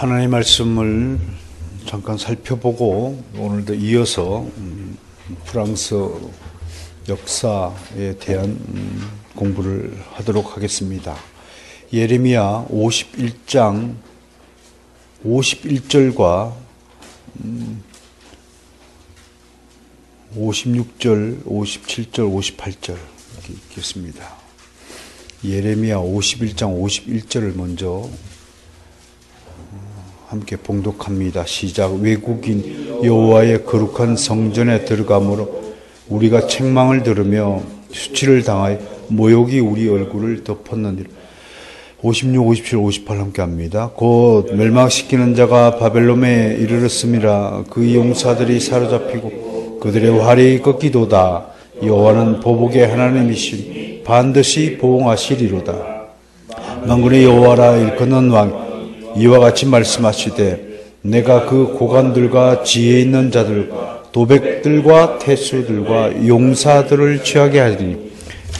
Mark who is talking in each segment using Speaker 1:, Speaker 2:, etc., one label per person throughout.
Speaker 1: 하나님의 말씀을 잠깐 살펴보고 오늘도 이어서 프랑스 역사에 대한 공부를 하도록 하겠습니다. 예레미야 51장 51절과 56절, 57절, 58절 이렇게 읽겠습니다. 예레미야 51장 51절을 먼저 함께 봉독합니다. 시작. 외국인 여호와의 거룩한 성전에 들어가므로 우리가 책망을 들으며 수치를 당하여 모욕이 우리 얼굴을 덮었느니라. 56, 57, 58 함께 합니다. 곧 멸망시키는 자가 바벨론에 이르렀음이라. 그 용사들이 사로잡히고 그들의 활이 꺾이도다. 여호와는 보복의 하나님이시니 반드시 보응하시리로다. 만군의 여호와라 일컫는 왕 이와 같이 말씀하시되 내가 그 고관들과 지혜 있는 자들과 도백들과 태수들과 용사들을 취하게 하리니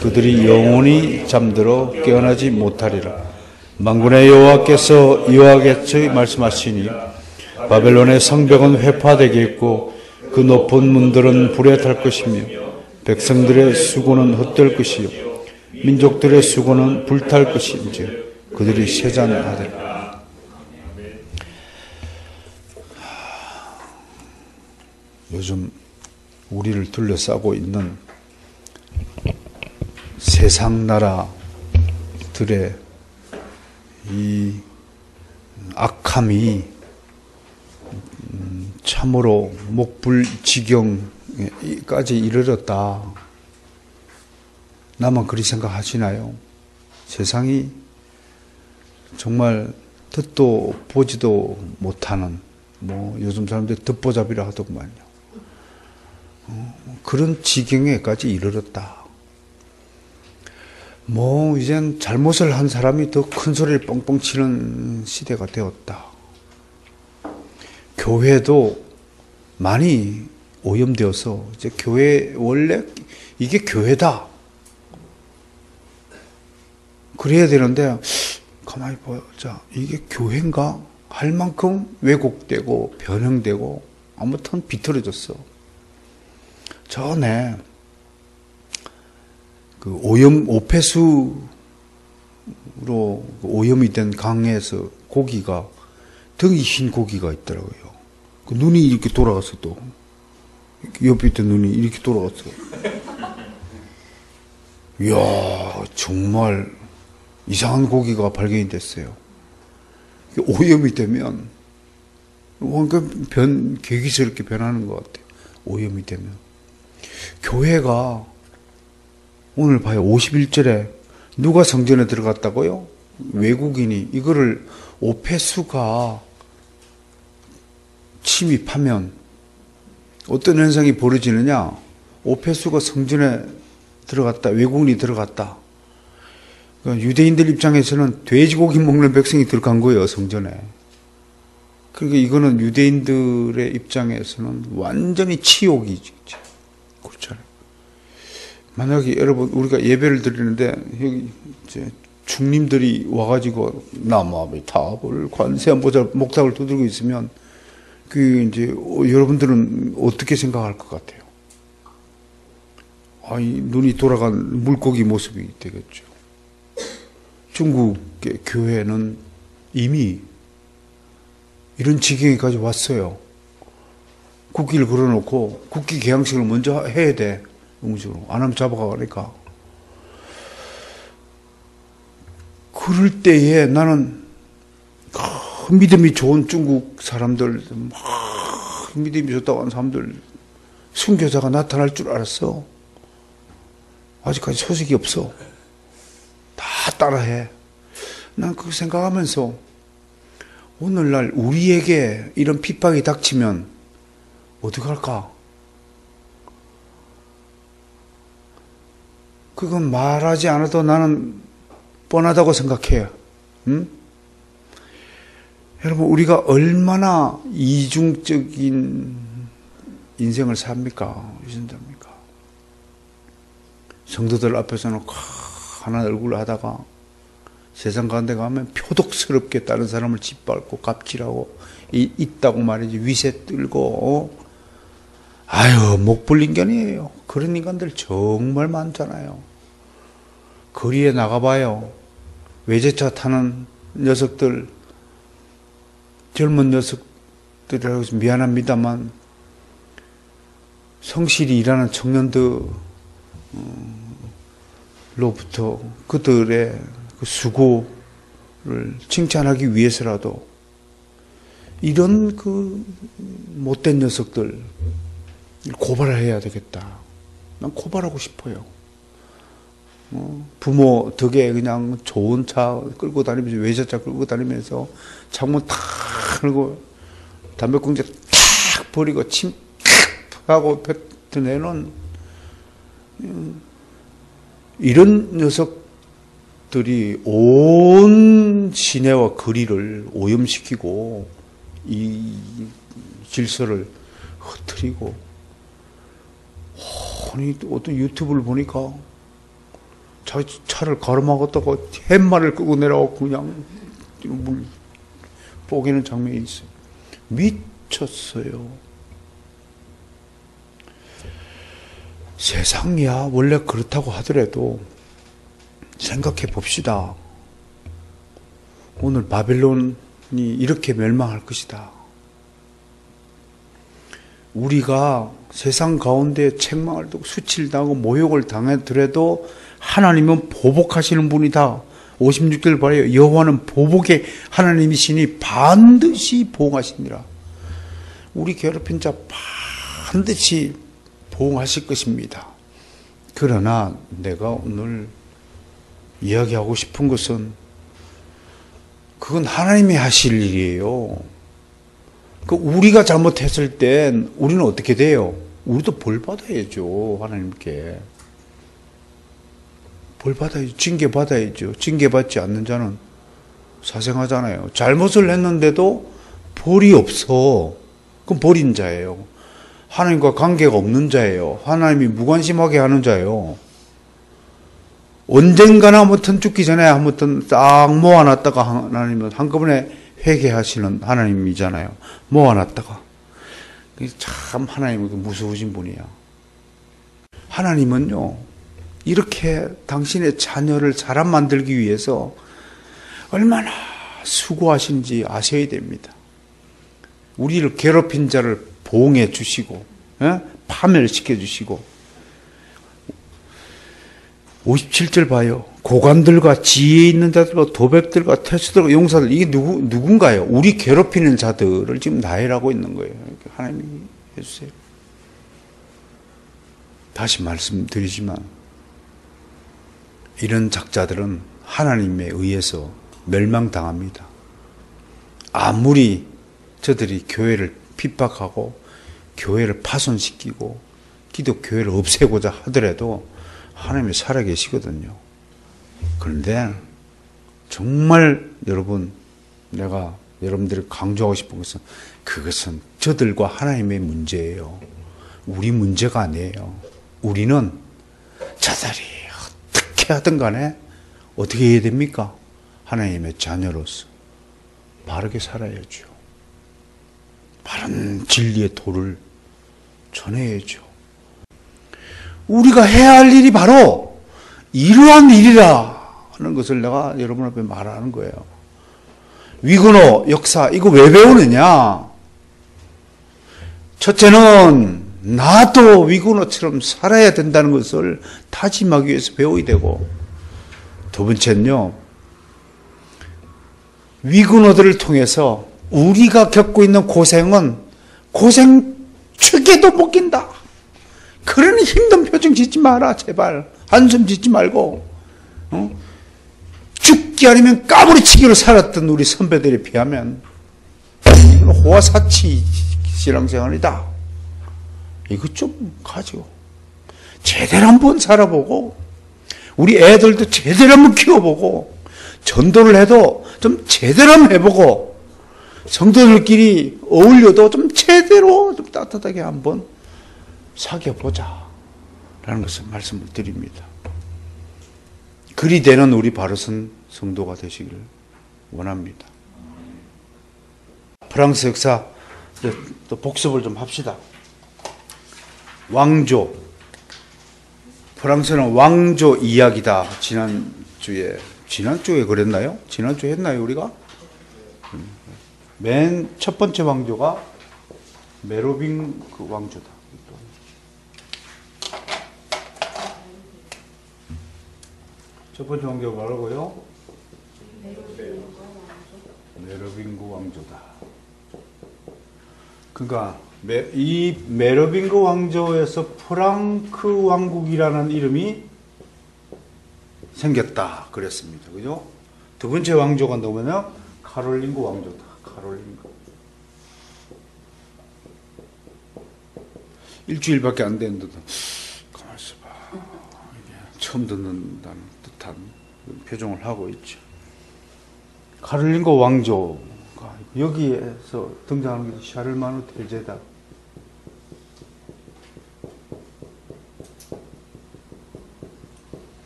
Speaker 1: 그들이 영원히 잠들어 깨어나지 못하리라. 만군의 여호와께서 이와 같이 말씀하시니 바벨론의 성벽은 회파되겠고 그 높은 문들은 불에 탈 것이며 백성들의 수고는 헛될 것이요 민족들의 수고는 불탈 것인지 그들이 세잔하리라. 요즘 우리를 둘러싸고 있는 세상 나라들의 이 악함이 참으로 목불지경까지 이르렀다. 나만 그리 생각하시나요? 세상이 정말 듣도 보지도 못하는 요즘 사람들이 듣보잡이라 하더구만요. 그런 지경에까지 이르렀다. 이젠 잘못을 한 사람이 더 큰 소리를 뻥뻥 치는 시대가 되었다. 교회도 많이 오염되어서 이제 교회 원래 이게 교회다. 그래야 되는데 가만히 보자. 이게 교회인가? 할 만큼 왜곡되고 변형되고 아무튼 비틀어졌어. 전에 그 오폐수로 오염이 된 강에서 고기가 등이 흰 고기가 있더라고요. 그 눈이 이렇게 돌아갔어 또. 옆에 있던 눈이 이렇게 돌아갔어. 이야 정말 이상한 고기가 발견이 됐어요. 오염이 되면 완전 괴기스럽게 변하는 것 같아요. 오염이 되면. 교회가 오늘 봐요. 51절에 누가 성전에 들어갔다고요? 외국인이. 이거를 오폐수가 침입하면 어떤 현상이 벌어지느냐? 오폐수가 성전에 들어갔다. 외국인이 들어갔다. 그러니까 유대인들 입장에서는 돼지고기 먹는 백성이 들어간 거예요. 성전에. 그러니까 이거는 유대인들의 입장에서는 완전히 치욕이지. 그렇잖아요. 만약에 여러분 우리가 예배를 드리는데 여기 이제 중림들이 와가지고 나무아미타불 관세음보살 목탁을 두들고 있으면 그 이제 여러분들은 어떻게 생각할 것 같아요? 눈이 돌아간 물고기 모습이 되겠죠. 중국의 교회는 이미 이런 지경에까지 왔어요. 국기를 걸어놓고 국기 개항식을 먼저 해야 돼. 영적으로. 안 하면 잡아가니까. 그럴 때에 나는 믿음이 좋은 중국 사람들, 믿음이 좋다고 하는 사람들, 순교자가 나타날 줄 알았어. 아직까지 소식이 없어. 다 따라해. 난 그거 생각하면서 오늘날 우리에게 이런 핍박이 닥치면 어떡할까? 그건 말하지 않아도 나는 뻔하다고 생각해요. 응? 여러분, 우리가 얼마나 이중적인 인생을 삽니까? 유전자입니까? 성도들 앞에서는 환한 얼굴을 하다가 세상 가운데 가면 표독스럽게 다른 사람을 짓밟고 갑질하고 있다고 말이지. 위세 떨고 아유 목불인간이에요. 그런 인간들 정말 많잖아요. 거리에 나가봐요. 외제차 타는 녀석들, 젊은 녀석들이라고 해서 미안합니다만 성실히 일하는 청년들로부터 그들의 그 수고를 칭찬하기 위해서라도 이런 그 못된 녀석들 고발해야 되겠다. 난 고발하고 싶어요. 부모 덕에 그냥 좋은 차 끌고 다니면서, 외제차 끌고 다니면서 창문 탁 열고 담배꽁초 탁 버리고 침 탁 하고 뱉어내는 이런 녀석들이 온 시내와 거리를 오염시키고 이 질서를 흐트리고, 아니 어떤 유튜브를 보니까 자기 차를 가로막았다가 팻말을 끄고 내려가고 그냥 물 뽀개는 장면이 있어요. 미쳤어요. 세상이야 원래 그렇다고 하더라도 생각해 봅시다. 오늘 바벨론이 이렇게 멸망할 것이다. 우리가 세상 가운데 책망을 듣고 수치를 모욕을 당하더라도 하나님은 보복하시는 분이다. 56절 봐요. 여호와는 보복의 하나님이시니 반드시 보응하시니라. 우리 괴롭힌 자 반드시 보응하실 것입니다. 그러나 내가 오늘 이야기하고 싶은 것은 그건 하나님이 하실 일이에요. 우리가 잘못했을 땐 우리는 어떻게 돼요? 우리도 벌 받아야죠. 하나님께 벌 받아야죠. 징계 받아야죠. 징계 받지 않는 자는 사생하잖아요. 잘못을 했는데도 벌이 없어. 그럼 벌인 자예요. 하나님과 관계가 없는 자예요. 하나님이 무관심하게 하는 자예요. 언젠가나 한번 죽기 전에 한번 딱 모아놨다가 하나님은 한꺼번에 회개하시는 하나님이잖아요. 모아놨다가. 참 하나님은 무서우신 분이야. 하나님은요, 이렇게 당신의 자녀를 사람 만들기 위해서 얼마나 수고하신지 아셔야 됩니다. 우리를 괴롭힌 자를 보응해 주시고, 파멸시켜 주시고. 57절 봐요. 고관들과 지혜 있는 자들과 도백들과 태수들과 용사들, 이게 누군가요? 우리 괴롭히는 자들을 지금 나열하고 있는 거예요. 하나님이 해주세요. 다시 말씀드리지만 이런 작자들은 하나님에 의해서 멸망당합니다. 아무리 저들이 교회를 핍박하고 교회를 파손시키고 기독교회를 없애고자 하더라도 하나님이 살아계시거든요. 그런데 정말 여러분, 내가 여러분들이 강조하고 싶은 것은 그것은 저들과 하나님의 문제예요. 우리 문제가 아니에요. 우리는 저들이 어떻게 하든 간에 어떻게 해야 됩니까? 하나님의 자녀로서 바르게 살아야죠. 바른 진리의 도를 전해야죠. 우리가 해야 할 일이 바로 이러한 일이라 하는 것을 내가 여러분 앞에 말하는 거예요. 위근호 역사, 이거 왜 배우느냐? 첫째는 나도 위근호처럼 살아야 된다는 것을 다짐하기 위해서 배워야 되고, 두 번째는요, 위근호들을 통해서 우리가 겪고 있는 고생은 고생 축에도 못 낀다. 그런 힘든 표정 짓지 마라, 제발. 한숨 짓지 말고. 죽기 아니면 까무리치기로 살았던 우리 선배들에 비하면 호화사치 신앙생활이다. 이거 좀 가지고 제대로 한번 살아보고, 우리 애들도 제대로 한번 키워보고, 전도를 해도 좀 제대로 한번 해보고, 성도들끼리 어울려도 좀 제대로 좀 따뜻하게 한번 사귀어보자 라는 것을 말씀을 드립니다. 그리 되는 우리 바르선 성도가 되시기를 원합니다. 프랑스 역사 또 복습을 좀 합시다. 왕조. 프랑스는 왕조 이야기다. 지난주에 그랬나요? 지난주에 했나요, 우리가? 맨 첫 번째 왕조가 메로빙그 왕조다. 첫 번째 왕조가 뭐라고요? 메로빙그 왕조다. 그러니까 이 메로빙그 왕조에서 프랑크 왕국이라는 이름이 생겼다 그랬습니다. 그죠? 두 번째 왕조가 누구냐? 카롤링그 왕조다. 카롤링그. 일주일밖에 안 됐는데도 가만 있어봐. 처음 듣는다는 듯한 표정을 하고 있죠. 카롤링그 왕조가 여기에서 등장하는 게 샤를마누 대제다.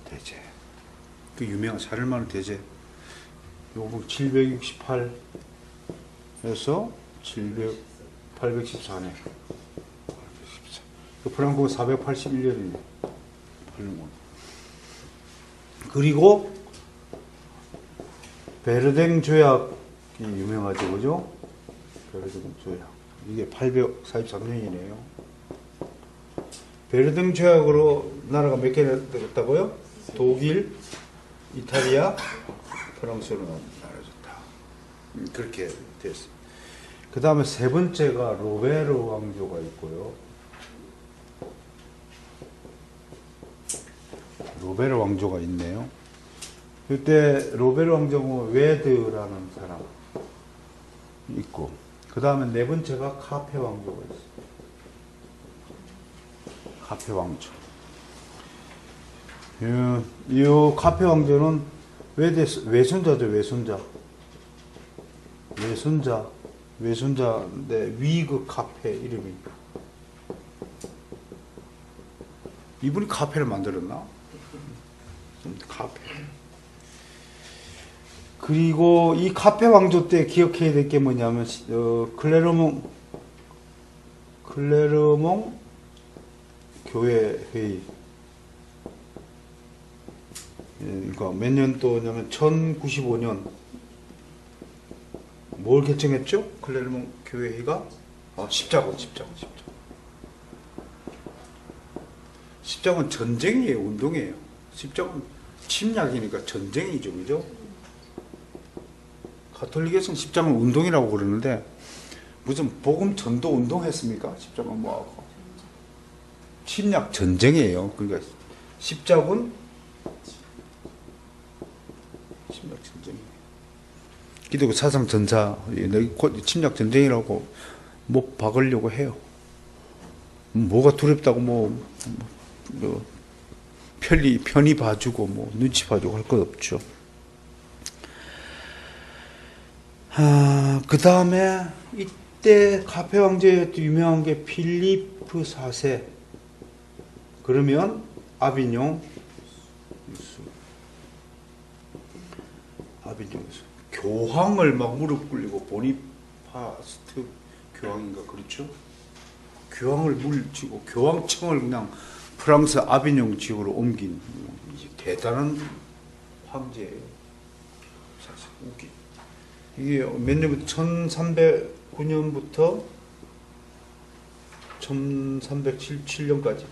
Speaker 1: 대제. 그 유명한 샤를마누 대제. 요거 768에서 814년. 프랑크가 481년이네. 그리고 베르댕 조약이 유명하죠, 그죠? 베르댕 조약. 이게 843년이네요. 베르댕 조약으로 나라가 몇 개 됐다고요? 독일, 이탈리아, 프랑스로 나눠졌다. 그렇게 됐어요. 그 다음에 세 번째가 로베르 왕조가 있고요. 로베르 왕조가 있네요. 그때 로베르 왕조는 웨드라는 사람 있고, 그 다음에 네 번째가 카페 왕조가 있어요. 카페 왕조. 이 카페 왕조는 외손자죠, 외손자인데 위그 카페 이름이. 이분이 카페를 만들었나? 카페. 그리고 이 카페 왕조 때 기억해야 될 게 뭐냐면 클레르몽 교회 회의. 그러니까 몇 년도냐면 1095년 뭘 결정했죠? 클레르몽 교회 회의가 십자군 전쟁이에요, 운동이에요. 십자군 침략이니까 전쟁이죠, 그죠? 가톨릭에서는 십자군 운동이라고 그러는데 무슨 복음 전도 운동했습니까? 십자군 뭐하고 침략 전쟁이에요. 그러니까 십자군 침략 전쟁이에요. 기독교 사상 전사 침략 전쟁이라고 못 박으려고 해요. 뭐가 두렵다고 편히 봐주고 눈치 봐주고 할 것 없죠. 그 다음에 이때 카페 왕조에 유명한 게 필리프 4세. 그러면 아비뇽 유수. 교황을 막 무릎 꿇리고 보니파스트 교황인가 그렇죠? 교황을 물리치고 교황청을 그냥 프랑스 아비뇽 지역으로 옮긴 대단한 황제예요. 사실 웃기. 이게 몇 년부터 1309년부터 1307년까지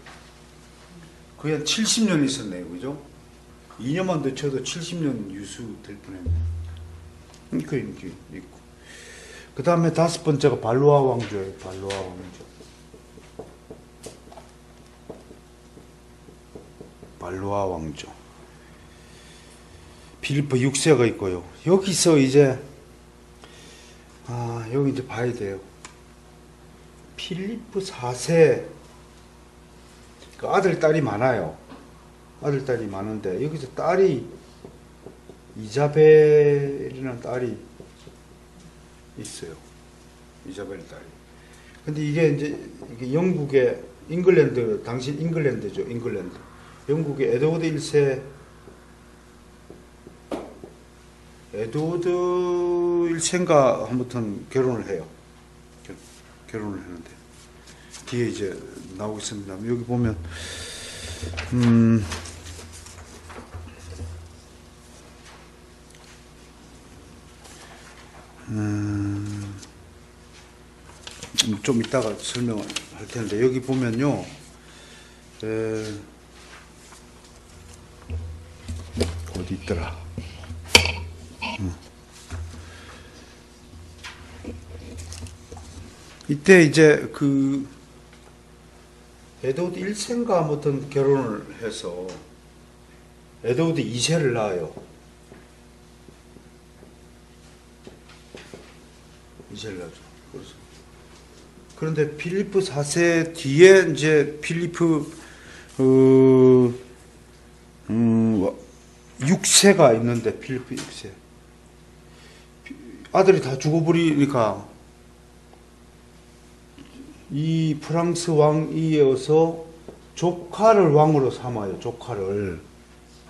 Speaker 1: 거의 한 70년 있었네요, 그죠? 2년만 더 쳐도 70년 유수 될 뻔했네요. 그 있고. 그 다음에 다섯 번째가 발로아 왕조예요. 발로아 왕조. 발로아 왕조. 필리프 6세가 있고요. 여기서 이제 여기 이제 봐야 돼요. 필리프 4세 그 아들 딸이 많아요. 아들 딸이 많은데 여기서 딸이 이자벨이라는 딸이 있어요. 이자벨 딸이. 근데 이게 이제 영국의 잉글랜드 당시 잉글랜드죠. 잉글랜드. 영국의 에드워드 1세 에드워드 1세인가 아무튼 결혼을 해요. 결혼을 했는데 뒤에 이제 나오고 있습니다. 여기 보면 좀 이따가 설명을 할 텐데 여기 보면요. 어디 있더라? 이때 이제 그 에드워드 1세인가 아무튼 결혼을 해서 에드워드 2세를 낳아요. 2세를 낳죠. 그런데 필리프 4세 뒤에 이제 필리프 6세가 있는데 필리프 6세 아들이 다 죽어버리니까 이 프랑스 왕이 이어서 조카를 왕으로 삼아요. 조카를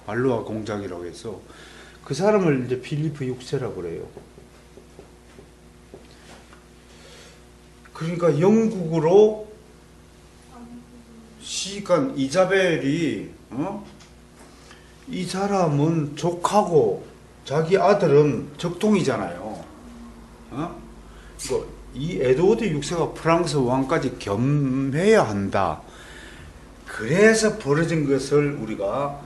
Speaker 1: 말루아 공작이라고 해서 그 사람을 이제 필리프 6세라고 그래요. 그러니까 영국으로 시간 이자벨이 이 사람은 조카고 자기 아들은 적동이잖아요. 이 에드워드 6세가 프랑스 왕까지 겸해야 한다. 그래서 벌어진 것을 우리가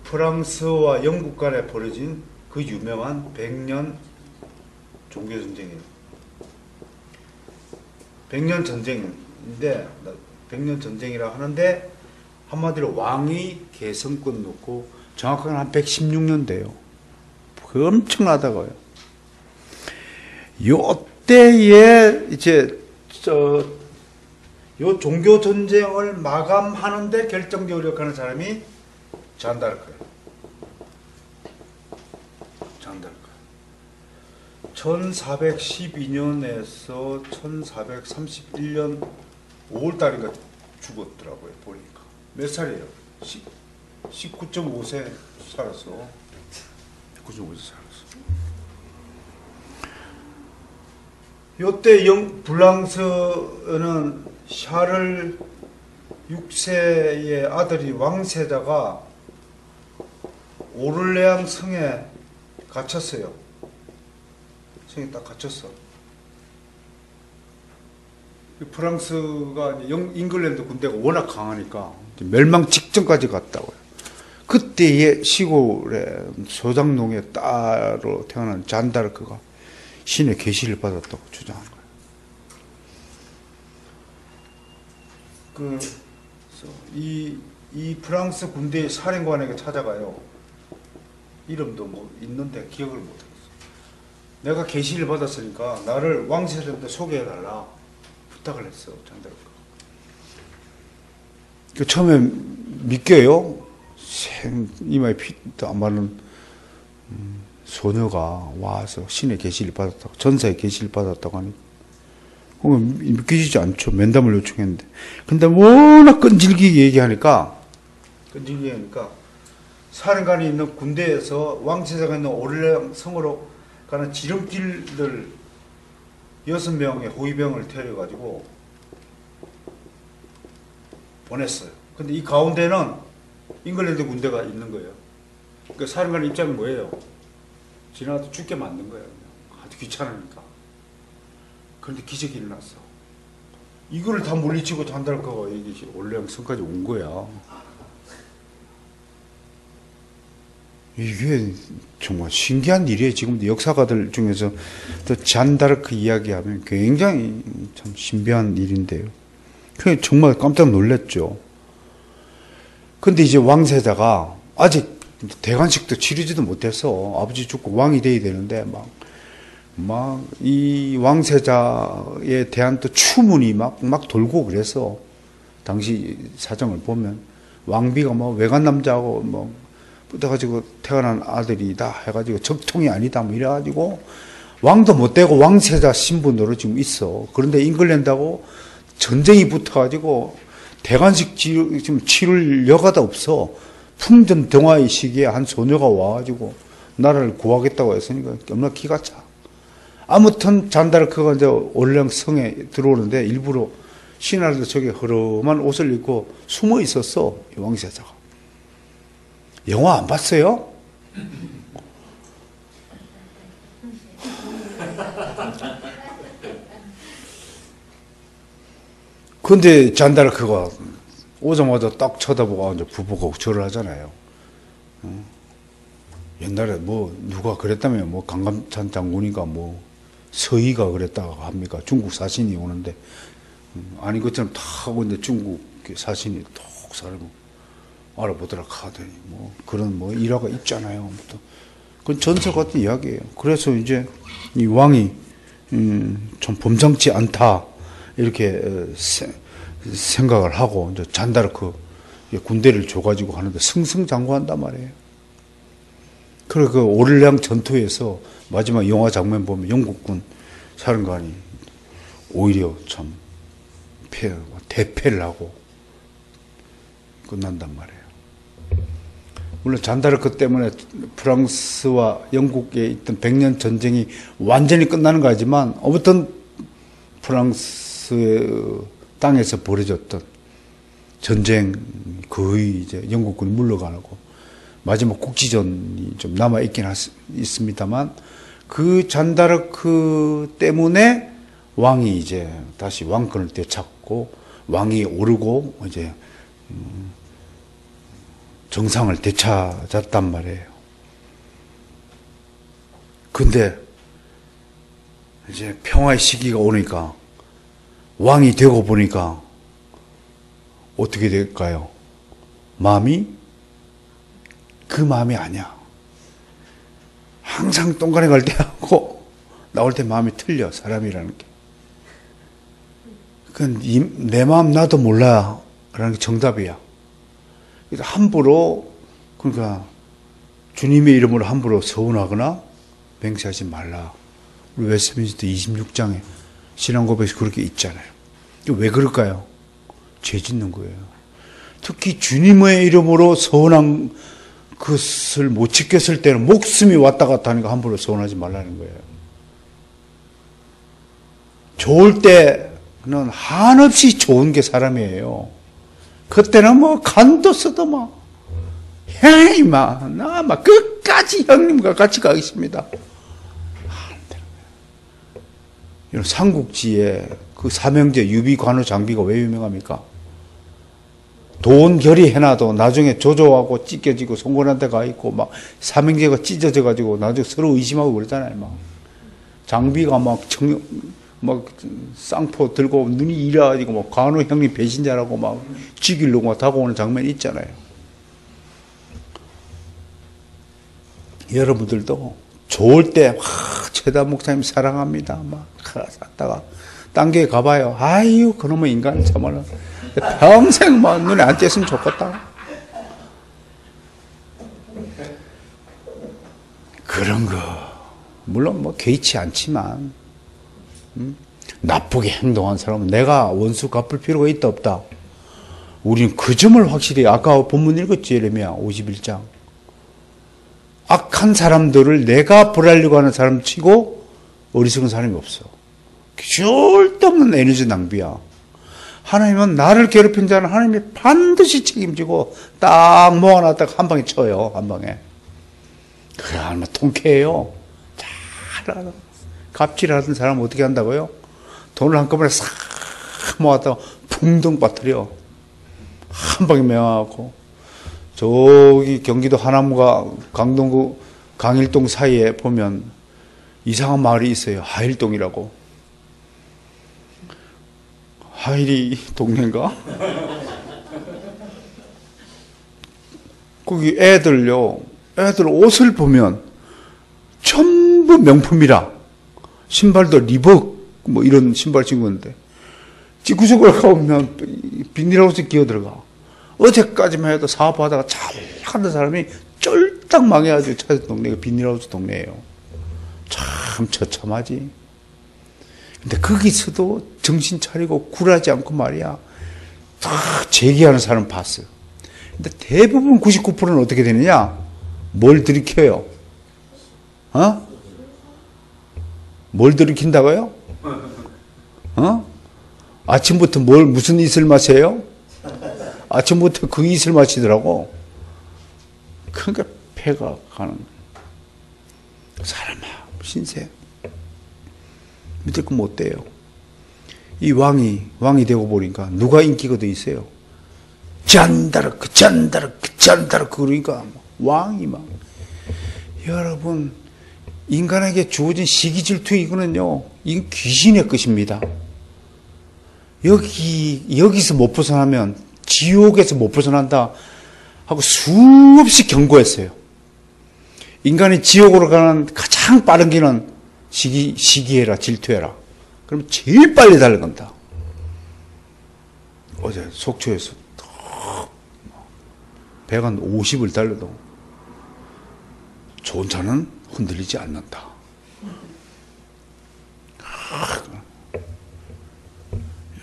Speaker 1: 프랑스와 영국 간에 벌어진 그 유명한 100년 종교전쟁이에요. 100년 전쟁인데 100년 전쟁이라 하는데 한마디로 왕이 개성권 놓고 정확하게 한 116년 돼요. 엄청나다고요. 요때에 이제 요 종교 전쟁을 마감하는데 결정적으로 역할하는 사람이 잔다르크예요. 잔다르크. 1412년에서 1431년 5월달인가 죽었더라고요. 보니까 몇 살이에요? 19.5세 살았어. 19.5세 살았어. 요때 프랑스는 샤를 6세의 아들이 왕세자가 오를레앙 성에 갇혔어요. 성에 딱 갇혔어. 프랑스가 잉글랜드 군대가 워낙 강하니까 멸망 직전까지 갔다고요. 그때의 시골의 소장농의 딸로 태어난 잔다르크가 신의 계시를 받았다고 주장하는 거예요. 이 프랑스 군대의 사령관에게 찾아가요. 이름도 뭐 있는데 기억을 못하겠어. 내가 계시를 받았으니까 나를 왕세자한테 소개해달라 부탁을 했어. 잔다르크가. 처음에 믿겨요. 이마에 피도 안 마른 소녀가 와서 신의 계시를 받았다고, 전사의 계시를 받았다고 하니 믿기지 않죠. 면담을 요청했는데. 근데 워낙 끈질기게 얘기하니까 사령관이 있는 군대에서 왕세자가 있는 오를레앙 성으로 가는 지름길을 6명의 호위병을 태워가지고 보냈어요. 근데 이 가운데는 잉글랜드 군대가 있는 거예요. 그러니까 사령관 입장은 뭐예요? 지나가도 죽게 만든 거예요. 아주 귀찮으니까. 그런데 기적이 일어났어. 이거를 다 물리치고 잔다르크가 이게 오를레앙 성까지 온 거야. 이게 정말 신기한 일이에요. 지금도 역사가들 중에서 또 잔다르크 이야기하면 굉장히 참 신비한 일인데요. 그게 정말 깜짝 놀랐죠. 근데 이제 왕세자가 아직 대관식도 치르지도 못해서 아버지 죽고 왕이 돼야 되는데 막 이 왕세자에 대한 또 추문이 막 돌고 그래서 당시 사정을 보면 왕비가 뭐 외간 남자하고 뭐 붙어가지고 태어난 아들이다 해가지고 적통이 아니다 뭐 이래가지고 왕도 못 되고 왕세자 신분으로 지금 있어. 그런데 잉글랜드하고 전쟁이 붙어가지고 대관식 지금 치를 여가도 없어. 풍전등화의 시기에 한 소녀가 와가지고 나라를 구하겠다고 했으니까 얼마나 기가 차. 아무튼 잔다르크가 이제 오르랑 성에 들어오는데 일부러 신하들도 저게 허름한 옷을 입고 숨어 있었어. 이 왕세자가. 영화 안 봤어요? 근데 잔다르크가 오자마자 딱 쳐다보고 이제 부부가 절을 하잖아요. 옛날에 뭐 누가 그랬다면 뭐 강감찬 장군이가 뭐 서희가 그랬다고 합니까? 중국 사신이 오는데 아닌 것처럼 다 하고 이제 중국 사신이 톡 사람을 알아보더라 하더니 뭐 그런 뭐 일화가 있잖아요. 그건 전설 같은 이야기예요. 그래서 이제 이 왕이 좀 범상치 않다 이렇게 생각을 하고 이제 잔다르크 군대를 줘가지고 하는데 승승장구한단 말이에요. 그리고 그 오르랑 전투에서 마지막 영화 장면 보면 영국군 사령관이 오히려 참 대패를 하고 끝난단 말이에요. 물론 잔다르크 때문에 프랑스와 영국에 있던 100년 전쟁이 완전히 끝나는 거 아니지만 아무튼 프랑스의 땅에서 벌어졌던 전쟁 거의 이제 영국군이 물러가고 마지막 국지전이 좀 남아 있긴 있습니다만 그 잔다르크 때문에 왕이 이제 다시 왕권을 되찾고 왕이 오르고 이제 정상을 되찾았단 말이에요. 근데 이제 평화의 시기가 오니까 왕이 되고 보니까 어떻게 될까요? 마음이 그 마음이 아니야. 항상 똥간에 갈 때 하고 나올 때 마음이 틀려, 사람이라는 게. 내 마음 나도 몰라 라는 게 정답이야. 그래서 함부로, 그러니까 주님의 이름으로 함부로 서운하거나 맹세하지 말라. 우리 웨스트민스터 26장에 신앙 고백에서 그렇게 있잖아요. 왜 그럴까요? 죄 짓는 거예요. 특히 주님의 이름으로 서운한 그것을 못 지켰을 때는 목숨이 왔다 갔다 하니까 함부로 서운하지 말라는 거예요. 좋을 때는 한없이 좋은 게 사람이에요. 그때는 뭐 간도 써도 막 헤이 나 막 끝까지 형님과 같이 가겠습니다. 이런 삼국지에 그 삼형제 유비 관우 장비가 왜 유명합니까? 돈 결의해놔도 나중에 조조하고 찢겨지고 송건한테 가 있고 막 삼형제가 찢어져 가지고 나중에 서로 의심하고 그러잖아요. 막 장비가 막 쌍포 들고 눈이 이래가지고 막 관우 형님 배신자라고 막 죽이려고 막 다가오는 장면이 있잖아요. 여러분들도 좋을 때 최다 목사님 사랑합니다 막 갔다가 딴 게 가봐요. 아유 그놈의 인간 참말로 평생 뭐 눈에 안 띄었으면 좋겠다. 그런 거 물론 뭐 개의치 않지만 나쁘게 행동한 사람은 내가 원수 갚을 필요가 있다 없다. 우리는 그 점을 확실히 아까 본문 읽었지 예레미야 51장. 악한 사람들을 내가 벌하려고 하는 사람 치고 어리석은 사람이 없어. 절대 없는 에너지 낭비야. 하나님은 나를 괴롭힌 자는 하나님이 반드시 책임지고 딱 모아놨다가 한 방에 쳐요. 한 방에. 그래 얼마나 통쾌해요. 잘 알아. 갑질하던 사람 어떻게 한다고요? 돈을 한꺼번에 싹 모았다가 붕덩 빠뜨려. 한 방에 명하고 저기 경기도 하남과 강동구 강일동 사이에 보면 이상한 마을이 있어요. 하일동이라고. 하일이 동네인가? 거기 애들 옷을 보면 전부 명품이라. 신발도 리복 뭐 이런 신발 신고 있는데 구석을 가보면 비닐하우스 기어 들어가. 어제까지만 해도 사업하다가 잘 하는 사람이 쫄딱 망해가지고 찾은 동네가 비닐하우스 동네예요. 참 처참하지. 근데 거기서도 정신 차리고 굴하지 않고 말이야. 다 재기하는 사람 봤어요. 근데 대부분 99%는 어떻게 되느냐? 뭘 들이켜요? 어? 뭘 들이킨다고요? 어? 아침부터 무슨 이슬 마세요? 아침부터 그 이슬 마시더라고. 그러니까 폐가 가는. 사람아, 신세. 믿을 거 못 돼요. 이 왕이 되고 보니까 누가 인기가 더 있어요? 잔다르크 그러니까 왕이 막. 여러분, 인간에게 주어진 시기 질투 이거는요, 이건 귀신의 것입니다. 여기서 못 벗어나면 지옥에서 못 벗어난다 하고 수없이 경고했어요. 인간이 지옥으로 가는 가장 빠른 길은 시기해라, 질투해라. 그러면 제일 빨리 달려간다. 어제 속초에서 배가 50을 달려도 좋은 차는 흔들리지 않는다.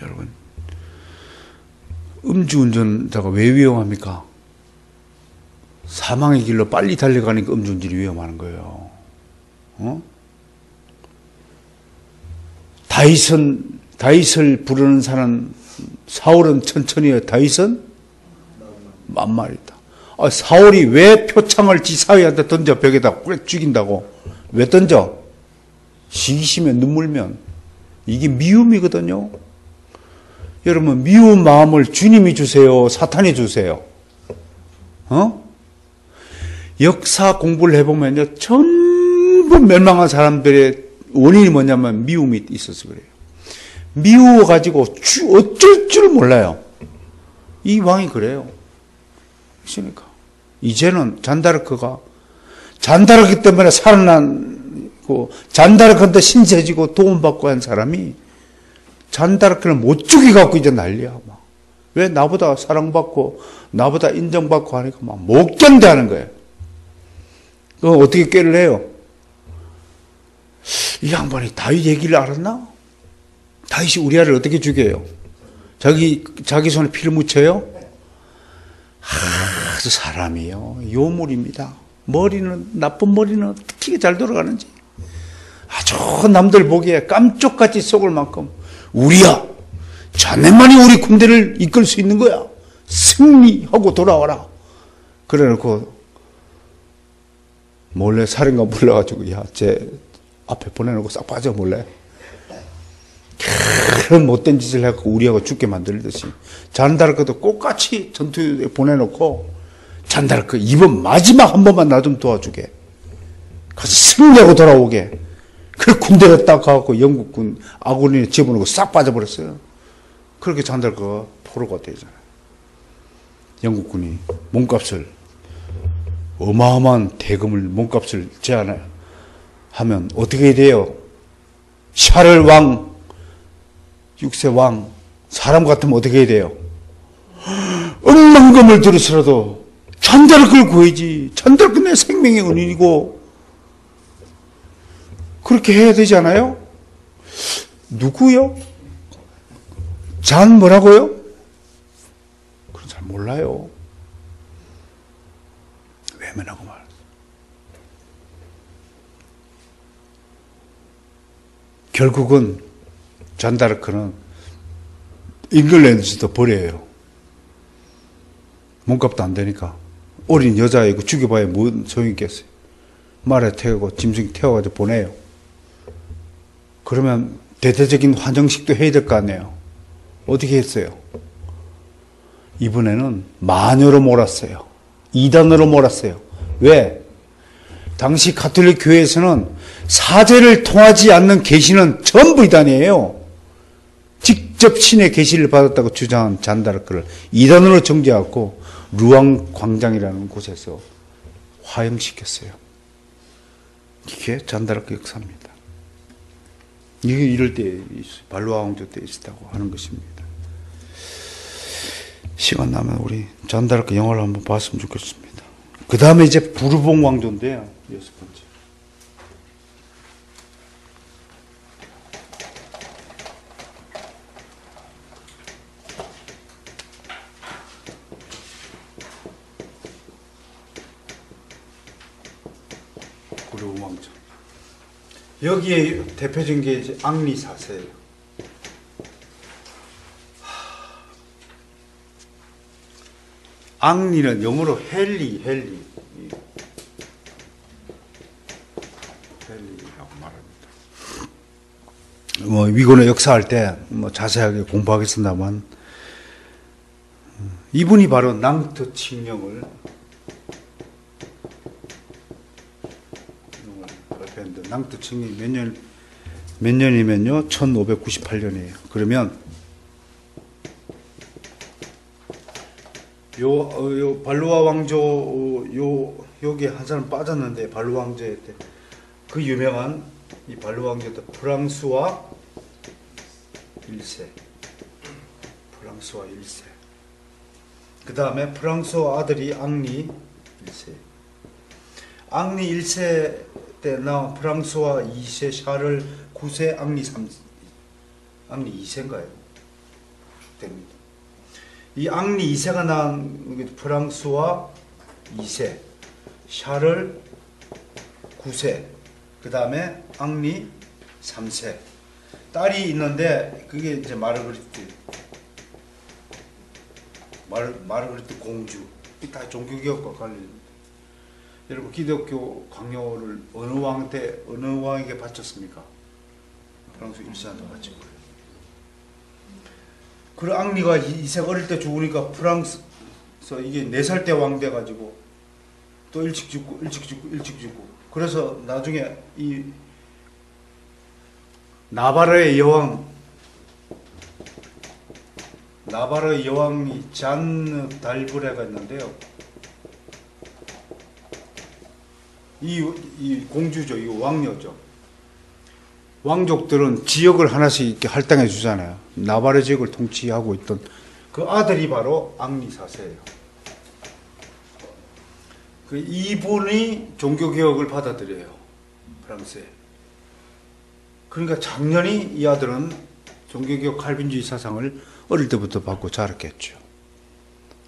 Speaker 1: 여러분, 음주운전자가 왜 위험합니까? 사망의 길로 빨리 달려가니까 음주운전이 위험한 거예요. 어? 다윗을 부르는 사람, 사울은 천천히 해요. 다윗은 만말이다. 사울이 왜 표창을 지사위한테 던져 벽에다 꿀 죽인다고? 왜 던져? 시기심에 눈물면. 이게 미움이거든요. 여러분, 미운 마음을 주님이 주세요? 사탄이 주세요? 역사 공부를 해보면요, 전부 멸망한 사람들의 원인이 뭐냐면 미움이 있어서 그래요. 미워가지고 어쩔 줄 몰라요. 이 왕이 그래요. 그러니까 이제는 잔다르크 때문에 살아난고, 잔다르크한테 신세지고 도움받고 한 사람이 잔다르크를 못 죽이갖고 이제 난리야. 막. 왜 나보다 사랑받고 나보다 인정받고 하니까 막 못 견뎌하는 거예요. 그럼 어떻게 꾀를 해요? 이 양반이 다윗 얘기를 알았나? 다윗이 우리아를 어떻게 죽여요? 자기 손에 피를 묻혀요? 아주 사람이요, 요물입니다. 나쁜 머리는 어떻게 잘 돌아가는지 아주 남들 보기에 깜쪽같이 속을 만큼, 우리야, 자네만이 우리 군대를 이끌 수 있는 거야. 승리하고 돌아와라. 그래 놓고 몰래 사령관 불러가지고, 야, 쟤 앞에 보내놓고 싹 빠져 몰래. 그런 못된 짓을 해갖고 우리하고 죽게 만들듯이 잔다르크도 똑같이 전투에 보내놓고, 잔다르크 이번 마지막 한 번만 나 좀 도와주게, 가서 승리하고 돌아오게. 그 군대를 딱 가갖고 영국군 아군이 집어넣고 싹 빠져버렸어요. 그렇게 잔다르크가 포로가 되잖아요. 영국군이 몸값을, 어마어마한 대금을, 몸값을 제한하면 어떻게 돼요? 샤를 왕, 6세 왕, 사람 같으면 어떻게 해야 돼요? 억만금을 들여서라도 잔다르크를 구해야지. 잔다르크 내 생명의 은인이고, 그렇게 해야 되지 않아요? 누구요? 잔 뭐라고요? 그건 잘 몰라요. 외면하고 말았어. 결국은 잔다르크는 잉글랜드에서도 버려요. 몸값도 안 되니까. 어린 여자이고 죽여봐야 뭔 소용이 있겠어요. 말에 태우고 짐승 태워가지고 보내요. 그러면 대대적인 환영식도 해야 될 거 아니에요. 어떻게 했어요? 이번에는 마녀로 몰았어요. 이단으로 몰았어요. 왜? 당시 가톨릭 교회에서는 사제를 통하지 않는 계시는 전부 이단이에요. 직접 신의 계시를 받았다고 주장한 잔다르크를 이단으로 정죄하고 루앙 광장이라는 곳에서 화형시켰어요. 이게 잔다르크 역사입니다. 이게 이럴 때 발로아 왕조 때 있었다고 하는 것입니다. 시간 나면 우리 잔다르크 영화를 한번 봤으면 좋겠습니다. 그 다음에 이제 부르봉 왕조인데요. 6번째. 부르봉 왕조. 여기에 대표적인 게 이제 앙리 4세예요. 앙리는 영어로 헬리라고 말합니다. 뭐 위곤의 역사할 때 뭐 자세하게 공부하겠습니다만, 이분이 바로 낭트 칙령을 발표했는데, 낭트 칙령이 몇 년이면요 1598년이에요. 그러면 요 발루아 왕조 여기 한 사람 빠졌는데, 발루아 왕조에 때 그 유명한 이 발루아 왕조 때 프랑스와 1세, 그 다음에 프랑스와 아들이 앙리 1세, 앙리 1세 때 나온 프랑스와 2세 샤를 9세, 앙리 2세인가요? 됩니다. 이 앙리 2세가 낳은 프랑스와 2세, 샤를 9세, 그 다음에 앙리 3세. 딸이 있는데 그게 이제 마르그리트 공주. 다 종교개혁과 관련입니다. 여러분, 기독교 강요를 어느 왕에게 바쳤습니까? 프랑스 1세한테 바친 거예요. 그 앙리가 2세가 어릴 때 죽으니까 프랑스에서 이게 4살 때 왕 돼가지고 또 일찍 죽고. 그래서 나중에 이 나바르의 여왕이 잔 달브레가 있는데요. 이 공주죠. 이 왕녀죠. 왕족들은 지역을 하나씩 이렇게 할당해 주잖아요. 나바르 지역을 통치하고 있던 그 아들이 바로 앙리 4세예요. 그 이분이 종교개혁을 받아들여요, 프랑스에. 그러니까 당연히 이 아들은 종교개혁 칼빈주의 사상을 어릴 때부터 받고 자랐겠죠.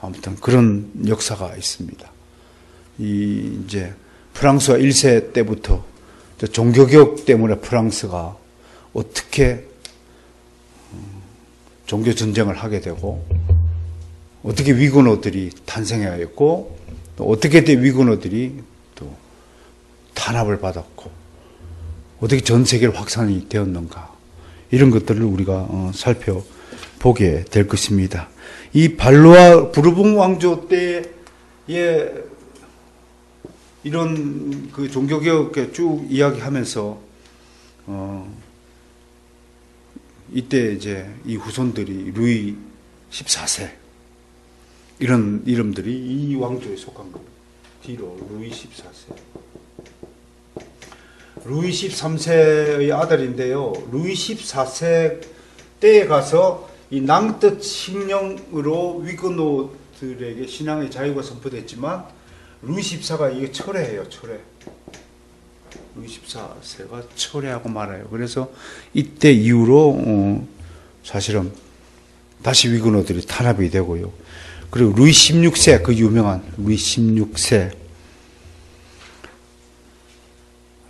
Speaker 1: 아무튼 그런 역사가 있습니다. 이제 프랑스와 1세 때부터 종교개혁 때문에 프랑스가 어떻게 종교전쟁을 하게 되고, 어떻게 위건어들이 탄생하였고, 또 어떻게 위건어들이 또 탄압을 받았고, 어떻게 전 세계로 확산이 되었는가, 이런 것들을 우리가 살펴보게 될 것입니다. 이 발루아 부르봉 왕조 때의 이런 그 종교개혁에 쭉 이야기하면서 이때 이제 이 후손들이 루이 14세 이런 이름들이 이 왕조에 속한 겁니다. 뒤로 루이 14세, 루이 13세의 아들인데요. 루이 14세 때에 가서 이 낭트 칙령으로 위건노들에게 신앙의 자유가 선포됐지만, 루이 14가 이게 철회해요. 루이 14세가 철회하고 말아요. 그래서 이때 이후로 사실은 다시 위건어들이 탄압이 되고요. 그리고 루이 16세, 그 유명한 루이 16세.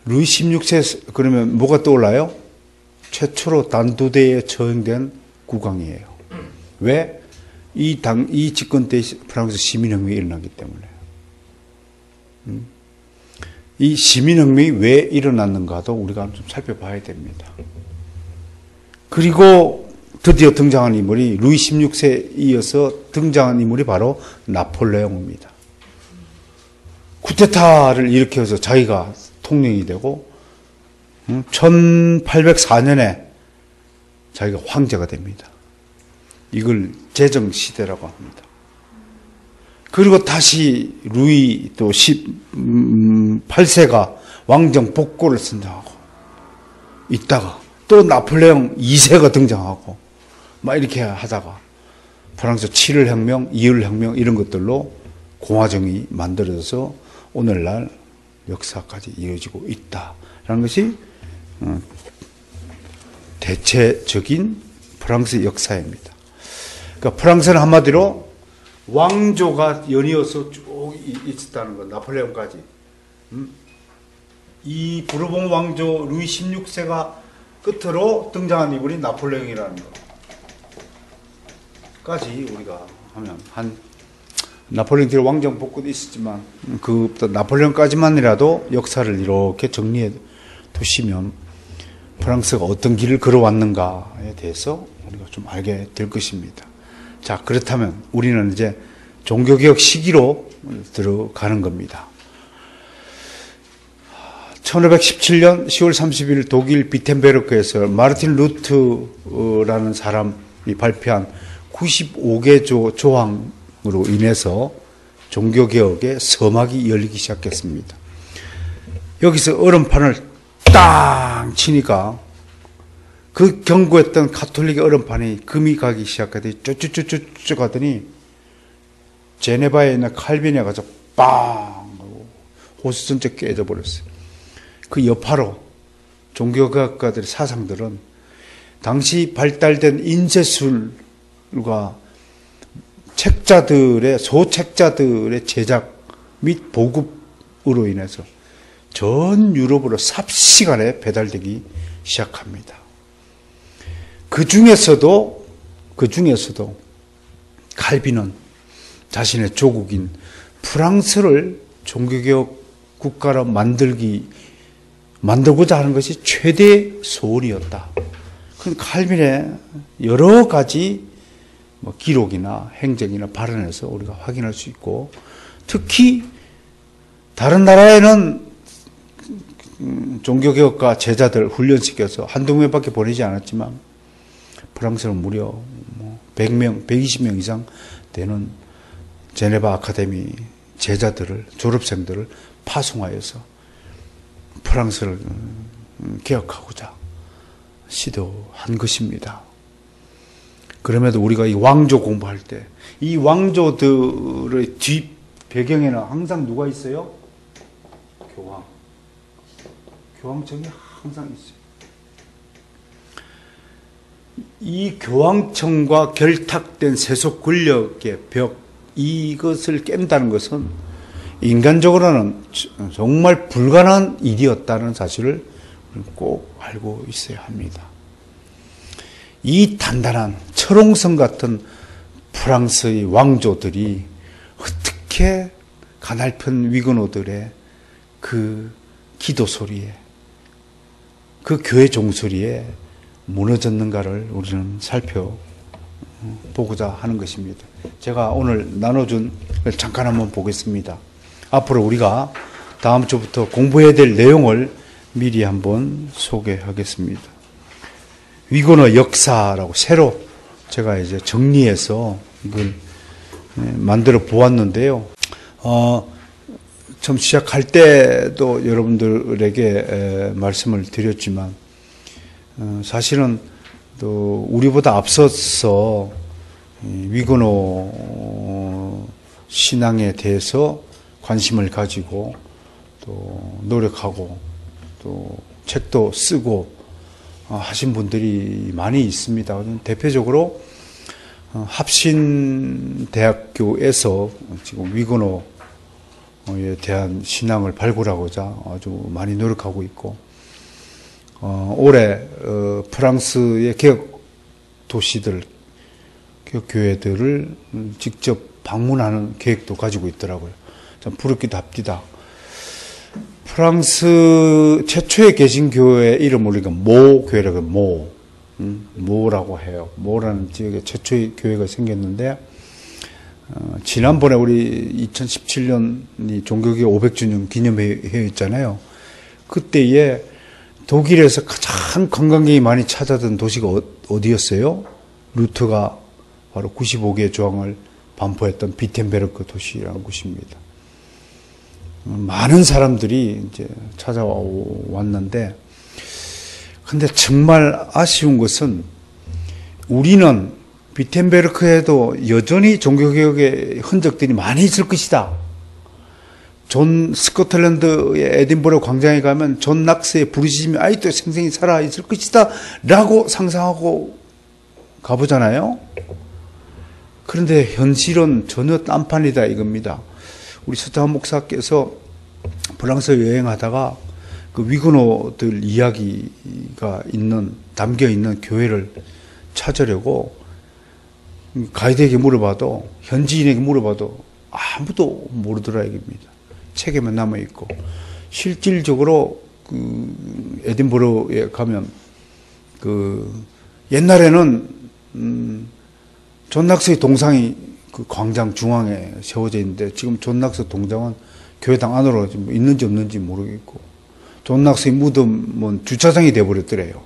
Speaker 1: 루이 16세 그러면 뭐가 떠올라요? 최초로 단두대에 처형된 국왕이에요. 왜? 이 집권 때 프랑스 시민혁명이 일어나기 때문에. 이 시민혁명이 왜 일어났는가도 우리가 좀 살펴봐야 됩니다. 그리고 드디어 등장한 인물이, 루이 16세에 이어서 등장한 인물이 바로 나폴레옹입니다. 쿠데타를 일으켜서 자기가 통령이 되고 1804년에 자기가 황제가 됩니다. 이걸 제정시대라고 합니다. 그리고 다시 루이 또 18세가 왕정 복고를 선정하고 있다가 또 나폴레옹 2세가 등장하고 막 이렇게 하다가 프랑스 7월 혁명, 2월 혁명 이런 것들로 공화정이 만들어져서 오늘날 역사까지 이어지고 있다라는 것이 대체적인 프랑스 역사입니다. 그러니까 프랑스는 한마디로 왕조가 연이어서 쭉 있었다는 것, 나폴레옹까지. 이 부르봉 왕조 루이 16세가 끝으로 등장한 인물이 나폴레옹이라는 것까지 우리가 하면 한 나폴레옹 뒤에 왕정 복구도 있었지만 그 나폴레옹까지만이라도 역사를 이렇게 정리해 두시면 프랑스가 어떤 길을 걸어왔는가에 대해서 우리가 좀 알게 될 것입니다. 자, 그렇다면 우리는 이제 종교개혁 시기로 들어가는 겁니다. 1517년 10월 30일 독일 비텐베르크에서 마르틴 루트라는 사람이 발표한 95개 조항으로 인해서 종교개혁의 서막이 열리기 시작했습니다. 여기서 얼음판을 땅 치니까 그 경고했던 가톨릭의 얼음판이 금이 가기 시작하더니 쭈쭈쭈쭈쭈 가더니 제네바에 있는 칼빈에 가서 빵 하고 호수 전체 깨져버렸어요. 그 여파로 종교개혁가들의 사상들은 당시 발달된 인쇄술과 책자들의 소책자들의 제작 및 보급으로 인해서 전 유럽으로 삽시간에 배달되기 시작합니다. 그 중에서도 칼빈은 자신의 조국인 프랑스를 종교개혁 국가로 만들고자 하는 것이 최대 소원이었다. 그 칼빈의 여러 가지 기록이나 행적이나 발언에서 우리가 확인할 수 있고, 특히 다른 나라에는 종교개혁가 제자들 훈련시켜서 한두 명밖에 보내지 않았지만 프랑스는 무려 100명, 120명 이상 되는 제네바 아카데미 제자들을, 졸업생들을 파송하여서 프랑스를 개혁하고자 시도한 것입니다. 그럼에도 우리가 이 왕조 공부할 때 이 왕조들의 뒷 배경에는 항상 누가 있어요? 교황청이 항상 있어요. 이 교황청과 결탁된 세속 권력의 벽, 이것을 깬다는 것은 인간적으로는 정말 불가능한 일이었다는 사실을 꼭 알고 있어야 합니다. 이 단단한 철옹성 같은 프랑스의 왕조들이 어떻게 가날픈 위건호들의 그 기도 소리에, 그 교회 종소리에 무너졌는가를 우리는 살펴보고자 하는 것입니다. 제가 오늘 나눠준 걸 잠깐 한번 보겠습니다. 앞으로 우리가 다음 주부터 공부해야 될 내용을 미리 한번 소개하겠습니다. 위건호 역사라고 새로 제가 이제 정리해서 이걸 만들어 보았는데요. 처음 시작할 때도 여러분들에게 말씀을 드렸지만, 사실은 또 우리보다 앞서서 위건호 신앙에 대해서 관심을 가지고 또 노력하고 또 책도 쓰고 하신 분들이 많이 있습니다. 대표적으로 합신대학교에서 지금 위건호에 대한 신앙을 발굴하고자 아주 많이 노력하고 있고, 올해 프랑스의 개혁 도시들, 개혁 교회들을 직접 방문하는 계획도 가지고 있더라고요. 참 부럽기도 합니다. 프랑스 최초의 개신교회 이름을 우리가 모 교회라고 해요. 모라고 해요. 모라는 지역에 최초의 교회가 생겼는데, 지난번에 우리 2017년이 종교개혁 500주년 기념회였잖아요. 그때에 독일에서 가장 관광객이 많이 찾아든 도시가 어디였어요? 루트가 바로 95개의 조항을 반포했던 비텐베르크 도시라는 곳입니다. 많은 사람들이 이제 찾아왔는데, 근데 정말 아쉬운 것은 우리는 비텐베르크에도 여전히 종교개혁의 흔적들이 많이 있을 것이다. 존 스코틀랜드의 에딘버러 광장에 가면 존 낙스의 부르짖음이 아직도 생생히 살아있을 것이다 라고 상상하고 가보잖아요. 그런데 현실은 전혀 딴판이다 이겁니다. 우리 서태환 목사께서 프랑스 여행하다가 그 위근호들 이야기가 담겨 있는 교회를 찾으려고 가이드에게 물어봐도, 현지인에게 물어봐도 아무도 모르더라 이겁니다. 책에만 남아 있고, 실질적으로 그 에딘버러에 가면 옛날에는 존 낙스의 동상이 그 광장 중앙에 세워져 있는데, 지금 존 낙스 동상은 교회당 안으로 있는지 없는지 모르겠고, 존 낙스의 무덤은 주차장이 돼버렸더래요.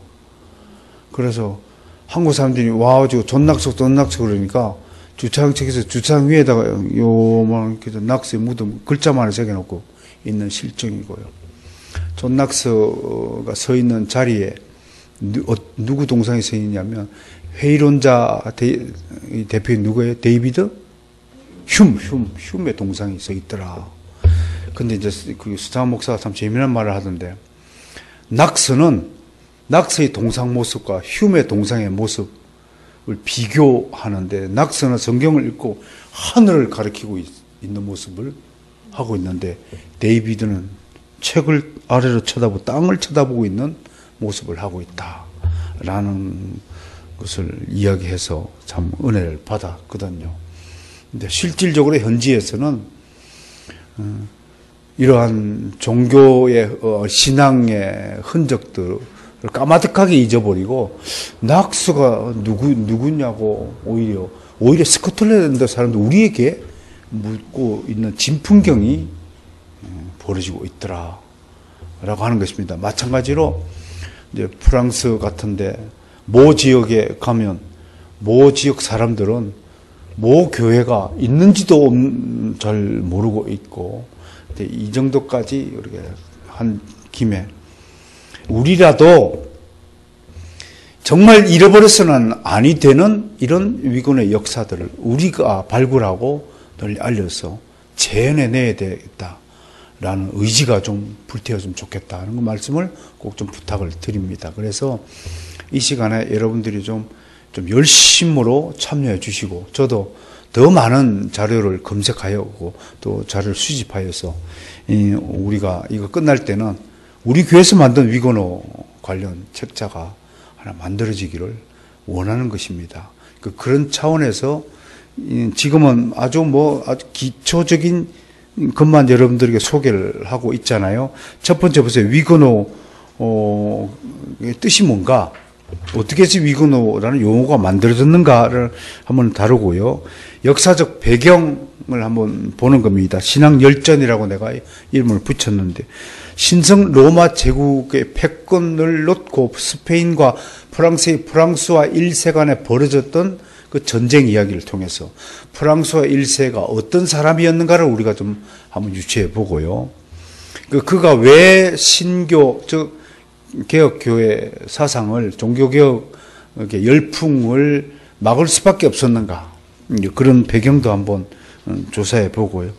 Speaker 1: 그래서 한국 사람들이 와가지고 존 낙스 그러니까 주차장 측에서 주차장 위에다가 요만 낙스의 무덤 글자만을 새겨놓고 있는 실정이고요. 존 낙스가 서 있는 자리에 누구 동상이 서 있냐면, 회의론자 대표인 누구예요? 데이비드? 흉의 동상이 서 있더라. 근데 이제 그 스타운 목사가 참 재미난 말을 하던데, 낙스의 동상 모습과 흉의 동상의 모습을 비교하는데, 낙스는 성경을 읽고 하늘을 가리키고 있는 모습을 하고 있는데, 데이비드는 책을 아래로 쳐다보고 땅을 쳐다보고 있는 모습을 하고 있다라는 것을 이야기해서 참 은혜를 받았거든요. 근데 실질적으로 현지에서는 이러한 종교의 신앙의 흔적들을 까마득하게 잊어버리고, 낙스가 누구냐고 오히려 스코틀랜드 사람들 우리에게 묻고 있는 진풍경이 벌어지고 있더라 라고 하는 것입니다. 마찬가지로 이제 프랑스 같은데 모 지역에 가면 모 지역 사람들은 모 교회가 있는지도 잘 모르고 있고, 이 정도까지 이렇게 한 김에 우리라도 정말 잃어버려서는 아니 되는 이런 위근의 역사들을 우리가 발굴하고 널리 알려서 재현해내야 되겠다라는 의지가 좀 불태워주면 좋겠다는 그 말씀을 꼭 좀 부탁을 드립니다. 그래서 이 시간에 여러분들이 좀 열심으로 참여해 주시고, 저도 더 많은 자료를 검색하였고 또 자료를 수집하여서 우리가 이거 끝날 때는 우리 교회에서 만든 위근호 관련 책자가 하나 만들어지기를 원하는 것입니다. 그런 차원에서 지금은 아주 기초적인 것만 여러분들에게 소개를 하고 있잖아요. 첫 번째 보세요. 위근호 뜻이 뭔가, 어떻게 해서 위근호라는 용어가 만들어졌는가를 한번 다루고요. 역사적 배경을 한번 보는 겁니다. 신앙열전이라고 내가 이름을 붙였는데, 신성 로마 제국의 패권을 놓고 스페인과 프랑스와 1세 간에 벌어졌던 그 전쟁 이야기를 통해서 프랑스와 1세가 어떤 사람이었는가를 우리가 좀 한번 유추해 보고요. 그가 왜 신교, 즉 개혁교회 사상을, 종교개혁 열풍을 막을 수밖에 없었는가, 그런 배경도 한번 조사해 보고요.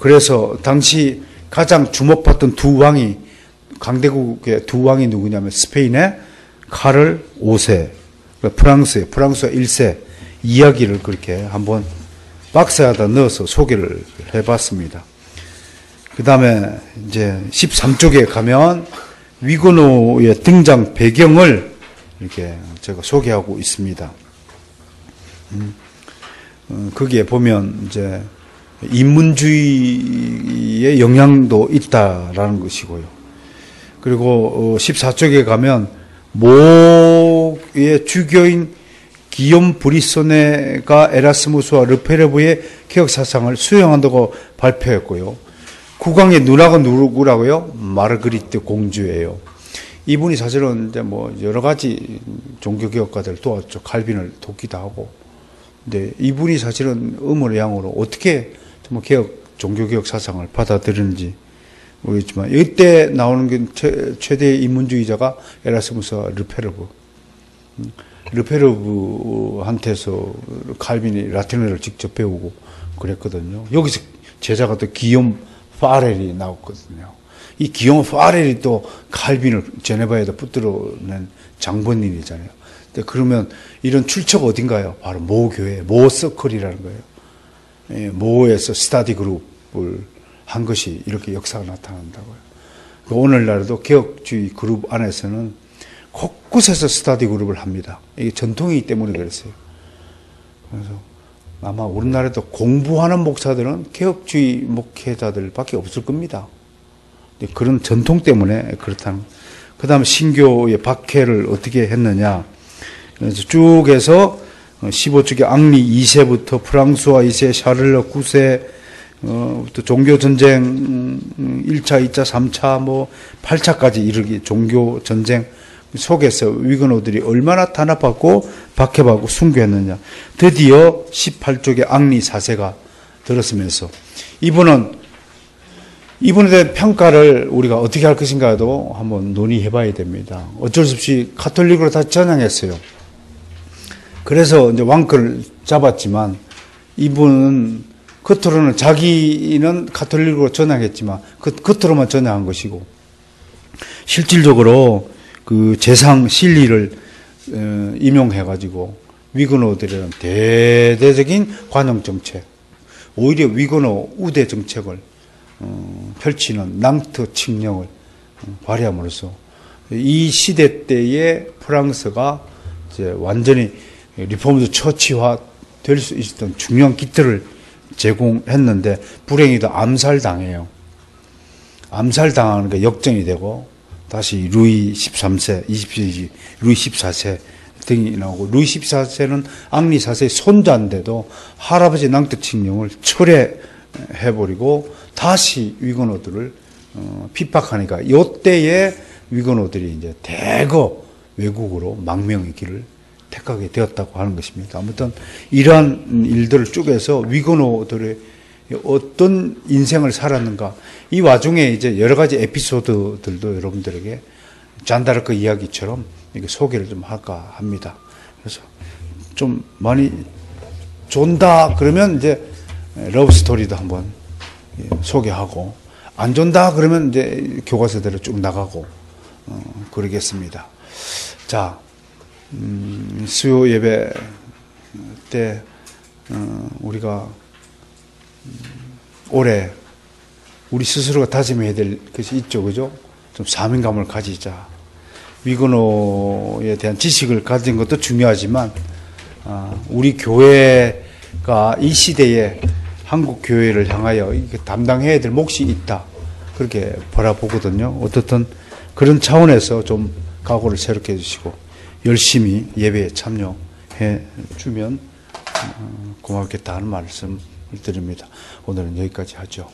Speaker 1: 그래서 당시 가장 주목받던 두 왕이, 강대국의 두 왕이 누구냐면 스페인의 카를 5세, 프랑스와 1세 이야기를 그렇게 한번 박스에다 넣어서 소개를 해봤습니다. 그 다음에 이제 13쪽에 가면 위근호의 등장 배경을 이렇게 제가 소개하고 있습니다. 거기에 보면 이제 인문주의의 영향도 있다라는 것이고요. 그리고 14쪽에 가면 모의 주교인 기욤 브리소네가 에라스무스와 르페르브의 개혁 사상을 수용한다고 발표했고요. 국왕의 누나가 누구라고요? 마르그리트 공주예요. 이분이 사실은 이제 여러 가지 종교개혁가들 도왔죠. 칼빈을 돕기도 하고. 근데 이분이 사실은 음을 양으로 어떻게 종교개혁 사상을 받아들이는지 모르겠지만, 이때 나오는 게 최대의 인문주의자가 에라스무스와 르페르브한테서 칼빈이 라틴어를 직접 배우고 그랬거든요. 여기서 제자가 또 기욤 파렐이 나왔거든요. 이 기욤 파렐이 또 칼빈을 제네바에다 붙들어낸 장본인이잖아요. 그러면 이런 출처가 어딘가요? 바로 모교회, 모서클이라는 거예요. 모에서 스타디 그룹을 한 것이 이렇게 역사가 나타난다고요. 오늘날에도 개혁주의 그룹 안에서는 곳곳에서 스터디 그룹을 합니다. 이게 전통이기 때문에 그랬어요. 그래서 아마 우리나라에도 공부하는 목사들은 개혁주의 목회자들밖에 없을 겁니다. 그런 전통 때문에 그렇다는. 그 다음에 신교의 박해를 어떻게 했느냐. 그래서 쭉 해서 15쪽에 앙리 2세부터 프랑스와 2세, 샤를러 9세, 또 종교전쟁 1차, 2차, 3차, 뭐 8차까지 이르기 종교전쟁 속에서 위건호들이 얼마나 탄압받고 박해받고 순교했느냐. 드디어 18쪽에 앙리 4세가 들었으면서 이분에 대한 평가를 우리가 어떻게 할 것인가도 한번 논의해 봐야 됩니다. 어쩔 수 없이 가톨릭으로 다 전향했어요. 그래서 이제 왕권을 잡았지만 이분은 겉으로는 자기는 가톨릭으로 전향했지만 겉으로만 전향한 것이고 실질적으로 그 재상 실리를 임용해가지고 위건호들은 대대적인 관용 정책, 오히려 위건호 우대 정책을 펼치는 낭트 칙령을 발휘함으로써 이 시대 때의 프랑스가 이제 완전히 리포머드 처치화 될 수 있었던 중요한 기틀을 제공했는데 불행히도 암살당해요. 암살당하는 게 역전이 되고 다시 루이 13세, 20세기 루이 14세 등이 나오고 루이 14세는 앙리 4세의 손자인데도 할아버지 낭트 칙령을 철회해버리고 다시 위건호들을 핍박하니까 이때에 위건호들이 이제 대거 외국으로 망명의 길을 택하게 되었다고 하는 것입니다. 아무튼 이러한 일들을 쭉 해서 위건호들의 어떤 인생을 살았는가, 이 와중에 이제 여러 가지 에피소드들도 여러분들에게 잔다르크 이야기처럼 이렇게 소개를 좀 할까 합니다. 그래서 좀 많이 존다 그러면 이제 러브 스토리도 한번 소개하고, 안 존다 그러면 이제 교과서대로 쭉 나가고 그러겠습니다. 자, 수요 예배 때 우리가 올해 우리 스스로가 다짐해야 될 것이 있죠, 그죠? 좀 사명감을 가지자. 위건호에 대한 지식을 가진 것도 중요하지만 우리 교회가 이 시대에 한국 교회를 향하여 담당해야 될 몫이 있다, 그렇게 바라보거든요. 어떻든 그런 차원에서 좀 각오를 새롭게 해주시고 열심히 예배에 참여해 주면 고맙겠다 하는 말씀을 드립니다. 오늘은 여기까지 하죠.